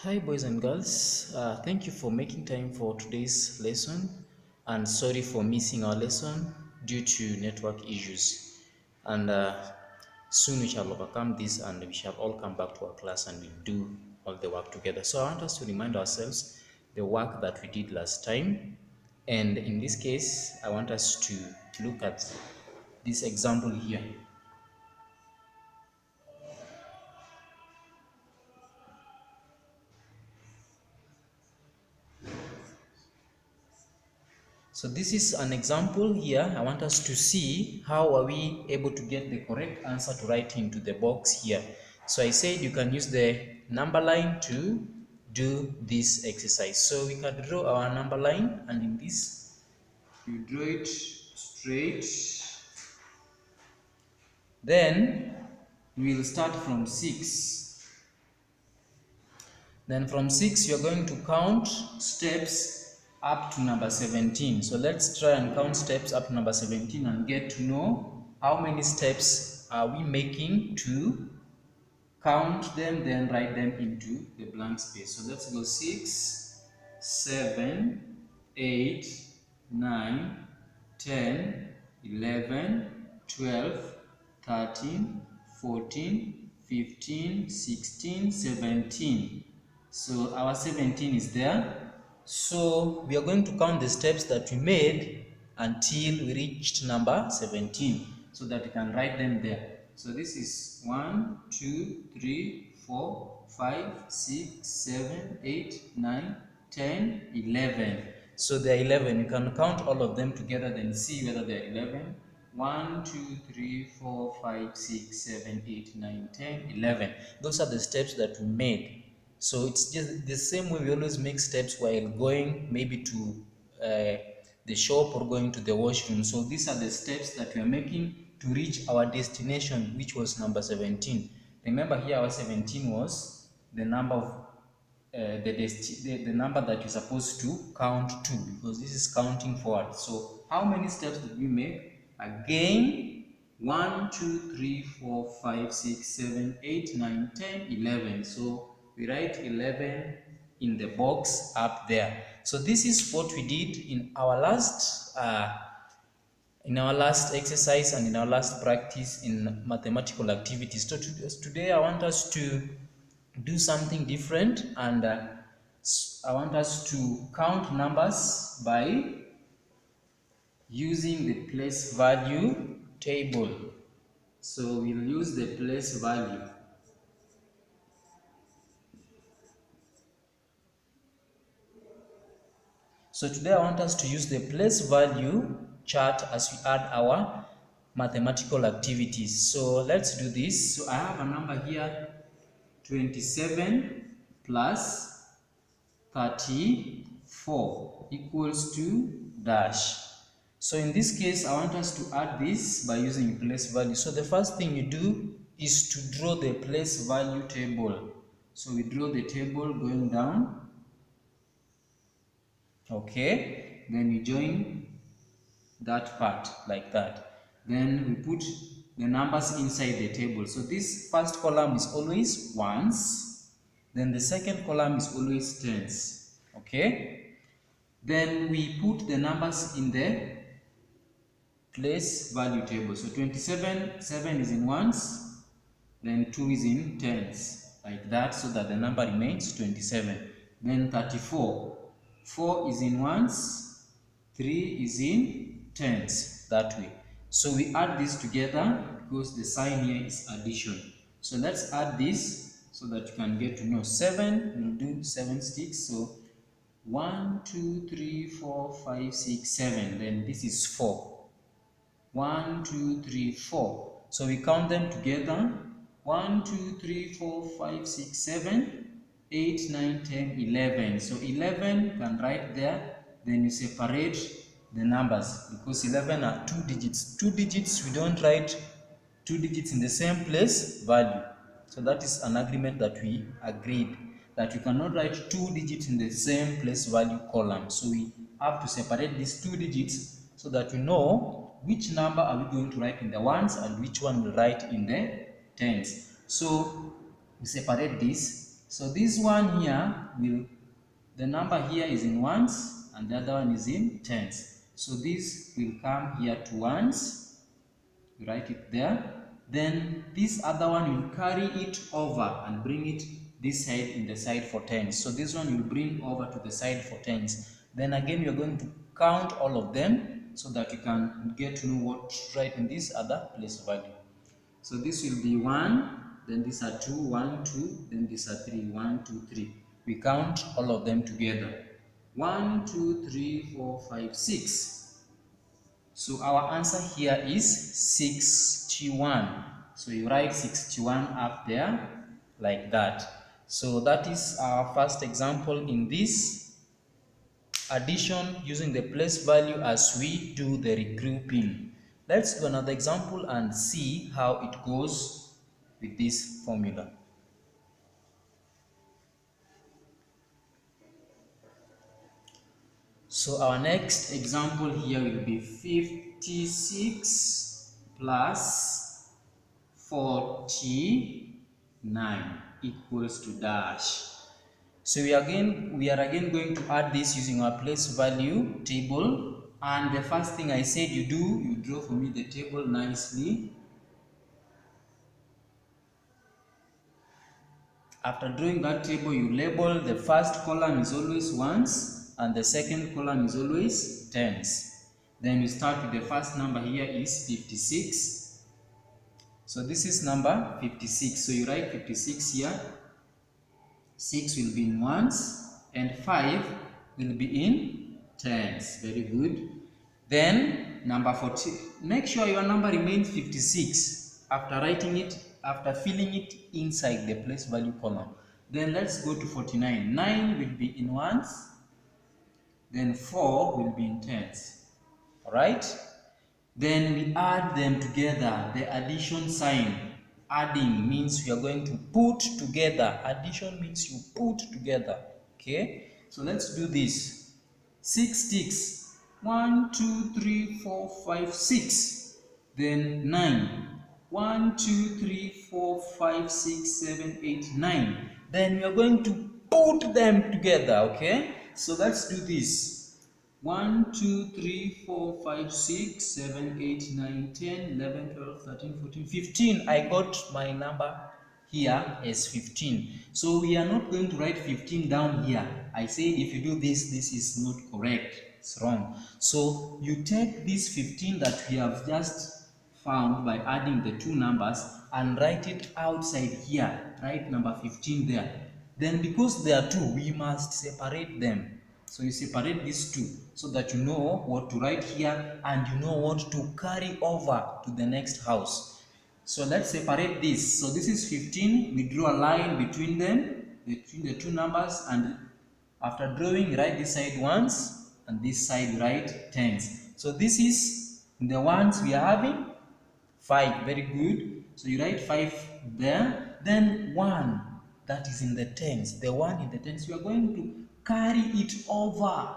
Hi, boys and girls. Thank you for making time for today's lesson, and sorry for missing our lesson due to network issues. And soon we shall overcome this, and we shall all come back to our class and we do all the work together. So I want us to remind ourselves the work that we did last time, and in this case, I want us to look at this example here. So this is an example here. I want us to see how are we able to get the correct answer to write into the box here. So I said you can use the number line to do this exercise. So we can draw our number line, and in this you draw it straight. Then we will start from 6. Then from 6 you're going to count steps up to number 17. So let's try and count steps up to number 17 and get to know how many steps are we making to count them, then write them into the blank space. So let's go 6, 7, 8, 9, 10, 11, 12, 13, 14, 15, 16, 17. So our 17 is there. So we are going to count the steps that we made until we reached number 17 so that we can write them there. So this is 1, 2, 3, 4, 5, 6, 7, 8, 9, 10, 11. So there are 11. You can count all of them together, then see whether they are 11. 1, 2, 3, 4, 5, 6, 7, 8, 9, 10, 11. Those are the steps that we made. So it's just the same way we always make steps while going maybe to the shop or going to the washroom. So these are the steps that we are making to reach our destination, which was number 17. Remember here our 17 was the number of the number that you're supposed to count to, because this is counting forward. So how many steps did we make? Again, 1, 2, 3, 4, 5, 6, 7, 8, 9, 10, 11. So we write 11 in the box up there. So this is what we did in our last exercise and in our last practice in mathematical activities. So today I want us to do something different, and I want us to count numbers by using the place value table. So we'll use the place value. So today I want us to use the place value chart as we add our mathematical activities. So let's do this. So I have a number here, 27 plus 34 equals to dash. So in this case, I want us to add this by using place value. So the first thing you do is to draw the place value table. So we draw the table going down. Okay, then we join that part like that. Then we put the numbers inside the table. So this first column is always ones, then the second column is always tens. Okay, then we put the numbers in the place value table. So 27, 7 is in ones, then 2 is in tens, like that, so that the number remains 27. Then 34, 4 is in ones, 3 is in tens, that way. So we add this together because the sign here is addition. So let's add this so that you can get to know. 7, we'll do 7 sticks. So 1, 2, 3, 4, 5, 6, 7. Then this is 4. 1, 2, 3, 4. So we count them together. 1, 2, 3, 4, 5, 6, 7, 8, 9, 10, 11. So 11 you can write there. Then you separate the numbers because 11 are 2 digits. 2 digits, we don't write 2 digits in the same place value. So that is an agreement that we agreed, that you cannot write 2 digits in the same place value column. So we have to separate these 2 digits so that we know which number are we going to write in the ones and which one we'll write in the tens. So we separate this. So this one here the number here is in ones and the other one is in tens. So this will come here to ones, you write it there. Then this other one will carry it over and bring it this side in the side for tens. So this one will bring over to the side for tens. Then again you're going to count all of them so that you can get to know what to write in this other place value. So this will be 1, then these are 2, 1, 2, then these are 3, 1, 2, 3. We count all of them together. 1, 2, 3, 4, 5, 6. So our answer here is 61. So you write 61 up there like that. So that is our first example in this addition using the place value as we do the regrouping. Let's do another example and see how it goes with this formula. So our next example here will be 56 plus 49 equals to dash. So we are again going to add this using our place value table. And the first thing I said you do, you draw for me the table nicely. After drawing that table, you label the first column is always ones and the second column is always tens. Then you start with the first number here is 56. So this is number 56. So you write 56 here. 6 will be in ones and 5 will be in tens. Very good. Then number 40. Make sure your number remains 56 after writing it, after filling it inside the place value column. Then let's go to 49. 9 will be in ones. Then 4 will be in tens. Alright? Then we add them together, the addition sign. Adding means we are going to put together. Addition means you put together. Okay? So let's do this. 6 sticks. 1, 2, 3, 4, 5, 6. Then 9. 1, 2, 3, 4, 5, 6, 7, 8, 9. Then we are going to put them together. Okay? So let's do this. 1, 2, 3, 4, 5, 6, 7, 8, 9, 10, 11, 12, 13, 14, 15. I got my number here as 15. So we are not going to write 15 down here. I said if you do this, this is not correct. It's wrong. So you take this 15 that we have just found by adding the two numbers and write it outside here. Write number 15 there. Then because there are two, we must separate them. So you separate these two so that you know what to write here and you know what to carry over to the next house. So let's separate this. So this is 15. We draw a line between them, between the two numbers, and after drawing, write this side ones and this side write tens. So this is the ones we are having 5. Very good. So you write 5 there. Then 1 that is in the tens. The 1 in the tens, you are going to carry it over.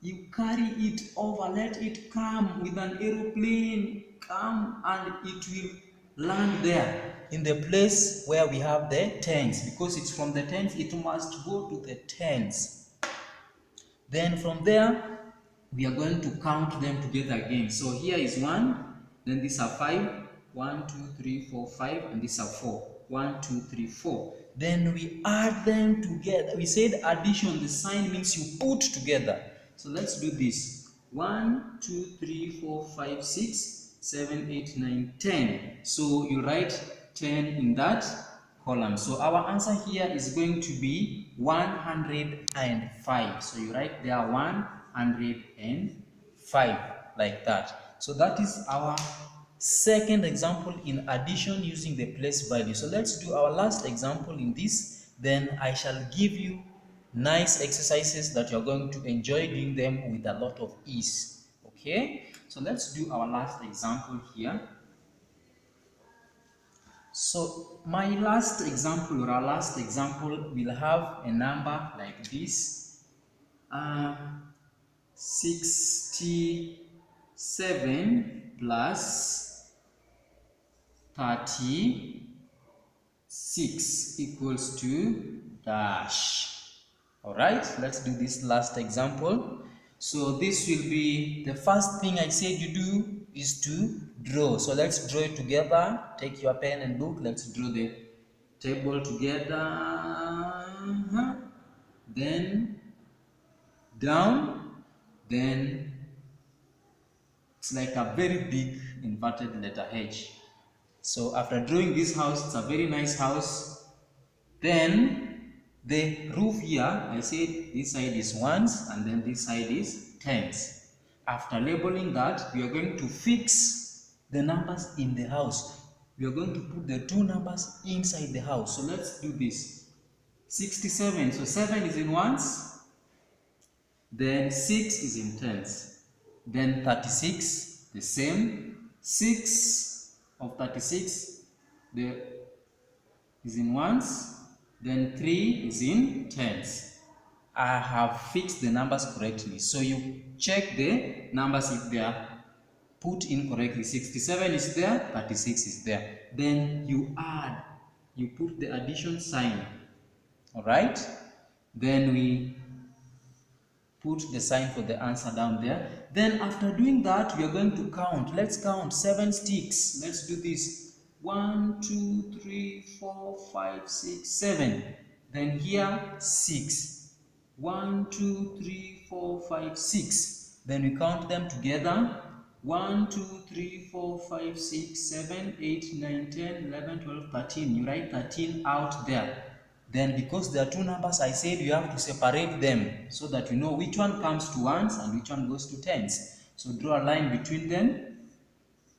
You carry it over. Let it come with an aeroplane. Come and it will land there in the place where we have the tens. Because it's from the tens, it must go to the tens. Then from there, we are going to count them together again. So here is 1. Then these are 5. 1, 2, 3, 4, 5. And these are 4. 1, 2, 3, 4. Then we add them together. We said addition, the sign means you put together. So let's do this. 1, 2, 3, 4, 5, 6, 7, 8, 9, 10. So you write 10 in that column. So our answer here is going to be 105. So you write there 105 like that. So that is our second example in addition using the place value. So let's do our last example in this. Then I shall give you nice exercises that you're going to enjoy doing them with a lot of ease. Okay? So let's do our last example here. So my last example or our last example will have a number like this. 67 plus 37. 6 equals to dash. Alright, let's do this last example. So this will be the first thing I said you do is to draw. So let's draw it together. Take your pen and book. Let's draw the table together. Then down. Then it's like a very big inverted letter H. So after drawing this house, it's a very nice house. Then the roof here, I said this side is ones and then this side is tens. After labeling that, we are going to fix the numbers in the house. We are going to put the two numbers inside the house. So let's do this. 67, so 7 is in ones, then 6 is in tens. Then 36, the same. 6 of 36 is in ones, then 3 is in tens. I have fixed the numbers correctly. So you check the numbers if they are put in correctly. 67 is there, 36 is there. Then you add, you put the addition sign. Alright? Then we put the sign for the answer down there. Then after doing that, we are going to count. Let's count 7 sticks. Let's do this. 1, 2, 3, 4, 5, 6, 7. Then here 6. 1, 2, 3, 4, 5, 6. Then we count them together. 1, 2, 3, 4, 5, 6, 7, 8, 9, 10, 11, 12, 13. You write 13 out there. Then because there are two numbers, I said you have to separate them so that you know which one comes to ones and which one goes to tens. So draw a line between them,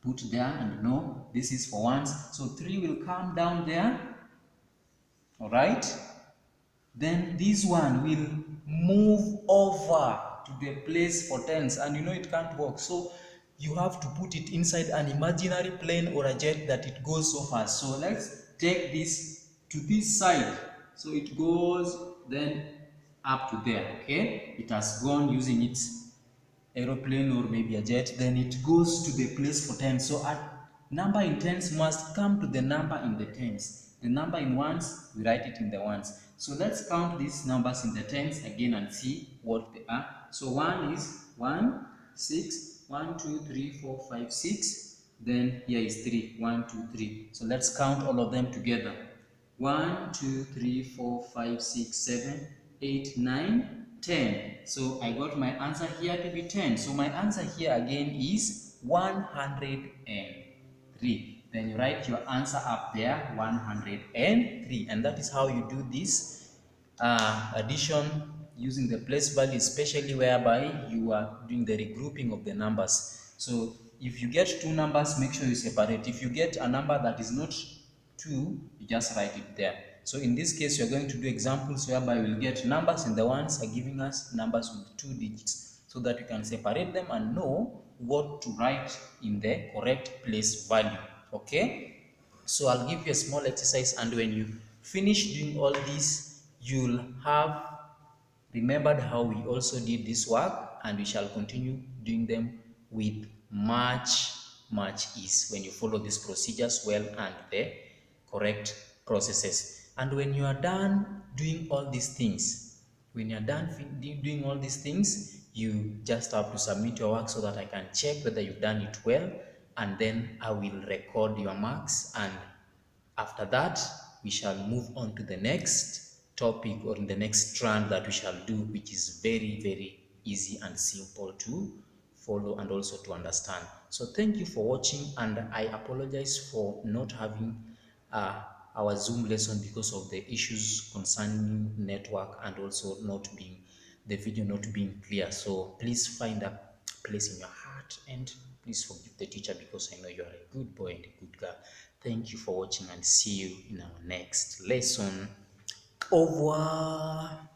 put there and know this is for ones. So 3 will come down there, alright? Then this one will move over to the place for tens and you know it can't work. So you have to put it inside an imaginary plane or a jet that it goes so fast. So let's take this to this side. So it goes then up to there, okay? It has gone using its aeroplane or maybe a jet, then it goes to the place for tens. So a number in tens must come to the number in the tens. The number in ones, we write it in the ones. So let's count these numbers in the tens again and see what they are. So 1 is 1, 6, 1, 2, 3, 4, 5, 6. Then here is 3, 1, 2, 3. So let's count all of them together. 1, 2, 3, 4, 5, 6, 7, 8, 9, 10. So I got my answer here to be 10. So my answer here again is 103. Then you write your answer up there, 103. And that is how you do this addition using the place value, especially whereby you are doing the regrouping of the numbers. So if you get two numbers, make sure you separate. If you get a number that is not 2, you just write it there. So in this case, you're going to do examples whereby we'll get numbers and the ones are giving us numbers with 2 digits so that we can separate them and know what to write in the correct place value. Okay? So I'll give you a small exercise, and when you finish doing all this, you'll have remembered how we also did this work, and we shall continue doing them with much ease when you follow these procedures well and the correct processes. And when you are done doing all these things, you just have to submit your work so that I can check whether you've done it well, and then I will record your marks, and after that we shall move on to the next topic or in the next strand that we shall do, which is very easy and simple to follow and also to understand. So thank you for watching, and I apologize for not having our Zoom lesson because of the issues concerning network and also the video not being clear. So please find a place in your heart and please forgive the teacher, because I know you are a good boy and a good girl. Thank you for watching, and see you in our next lesson. Au revoir.